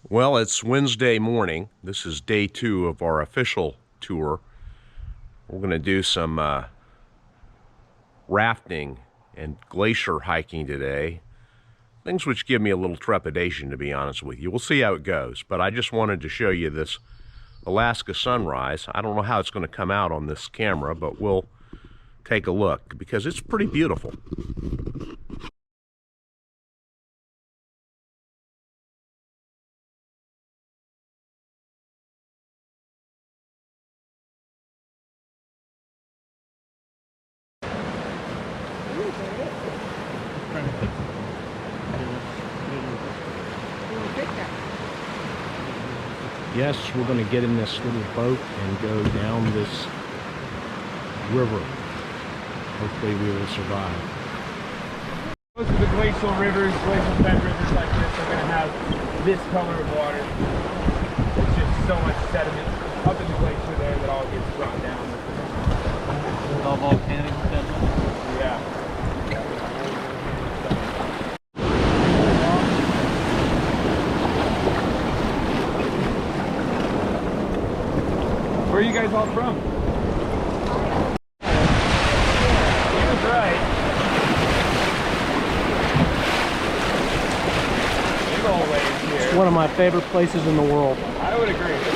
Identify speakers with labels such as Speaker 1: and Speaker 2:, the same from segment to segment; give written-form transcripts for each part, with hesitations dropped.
Speaker 1: Well, it's Wednesday morning. This is day 2 of our official tour. We're going to do some rafting and glacier hiking today. Things which give me a little trepidation, to be honest with you. We'll see how it goes, but I just wanted to show you this Alaska sunrise. I don't know how it's going to come out on this camera, but we'll take a look because it's pretty beautiful. Yes, we're going to get in this little boat and go down this river. Hopefully we will survive.
Speaker 2: Most of the glacial rivers, glacial fed rivers like this are going to have this color of water. There's just so much sediment up in the glacier there that all gets brought down.
Speaker 3: It's all volcanic sediment?
Speaker 2: Yeah. Where are you guys all from? He was right. Big old waves here.
Speaker 3: It's one of my favorite places in the world.
Speaker 2: I would agree. This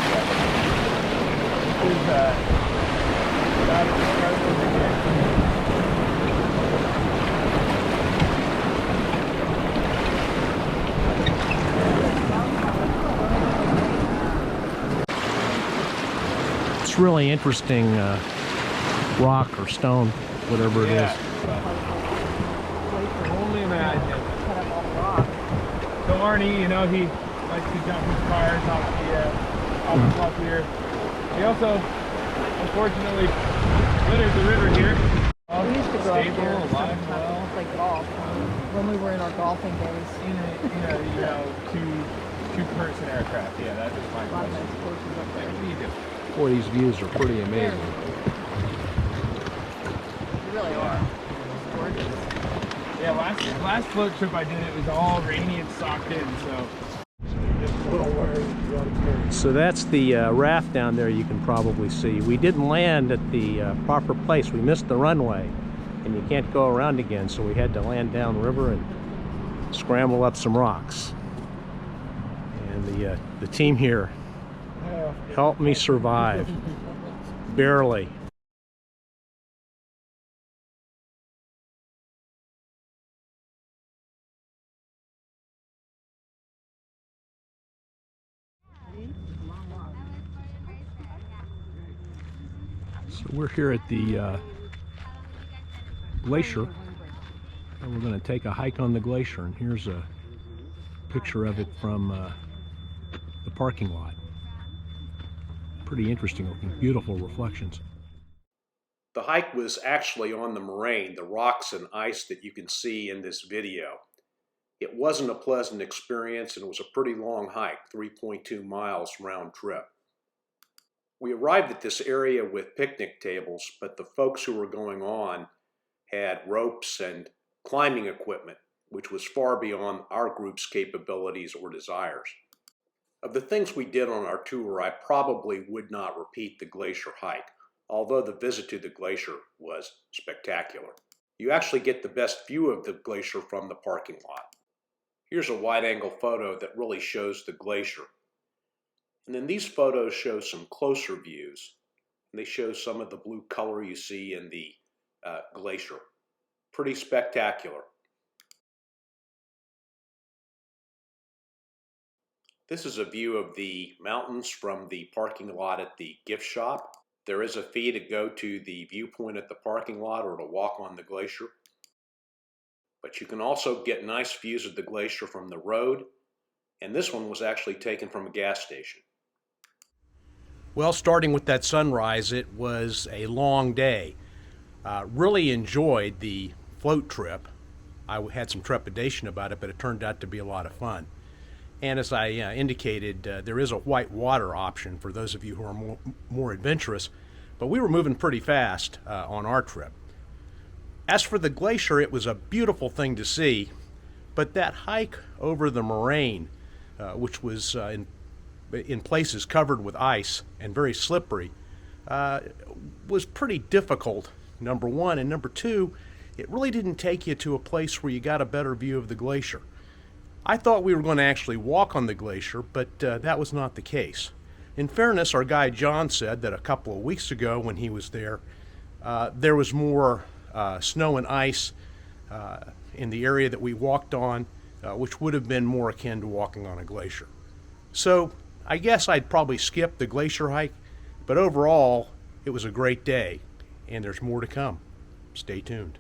Speaker 2: is about as incredible as it gets.
Speaker 3: It's really interesting rock or stone, whatever it is.
Speaker 2: Only imagine. So Arnie, you know, he likes to jump his cars off the top here. He also, unfortunately, littered the river here.
Speaker 4: We used to go up
Speaker 2: Stable,
Speaker 4: here
Speaker 2: alive,
Speaker 4: sometimes
Speaker 2: well.
Speaker 4: to play golf when we were in our golfing days.
Speaker 2: You know, two-person aircraft. Yeah, that is my
Speaker 4: A lot of
Speaker 2: question.
Speaker 4: nice places up there.
Speaker 2: What do you do?
Speaker 3: Boy, these views are pretty amazing.
Speaker 4: They really are. It's gorgeous.
Speaker 2: Yeah, last float trip I did, it was all rainy and socked in, so just a little worried.
Speaker 3: So that's the raft down there you can probably see. We didn't land at the proper place. We missed the runway, and you can't go around again, so we had to land downriver and scramble up some rocks. And the team here helped me survive, barely. So we're here at the glacier, and we're going to take a hike on the glacier, and here's a picture of it from the parking lot. Pretty interesting looking, beautiful reflections.
Speaker 1: The hike was actually on the moraine, the rocks and ice that you can see in this video. It wasn't a pleasant experience, and it was a pretty long hike, 3.2 miles round trip. We arrived at this area with picnic tables, but the folks who were going on had ropes and climbing equipment, which was far beyond our group's capabilities or desires. Of the things we did on our tour, I probably would not repeat the glacier hike, although the visit to the glacier was spectacular. You actually get the best view of the glacier from the parking lot. Here's a wide-angle photo that really shows the glacier. And then these photos show some closer views. And they show some of the blue color you see in the glacier. Pretty spectacular. This is a view of the mountains from the parking lot at the gift shop. There is a fee to go to the viewpoint at the parking lot or to walk on the glacier. But you can also get nice views of the glacier from the road. And this one was actually taken from a gas station. Well, starting with that sunrise, it was a long day. Really enjoyed the float trip. I had some trepidation about it, but it turned out to be a lot of fun. And as I indicated, there is a white water option for those of you who are more adventurous, but we were moving pretty fast on our trip. As for the glacier, it was a beautiful thing to see, but that hike over the moraine
Speaker 3: which was in places covered with ice and very slippery, was pretty difficult, number one. And number two, it really didn't take you to a place where you got a better view of the glacier. I thought we were going to actually walk on the glacier, but that was not the case. In fairness, our guide John said that a couple of weeks ago when he was there was more snow and ice in the area that we walked on, which would have been more akin to walking on a glacier. So I guess I'd probably skip the glacier hike, but overall it was a great day, and there's more to come. Stay tuned.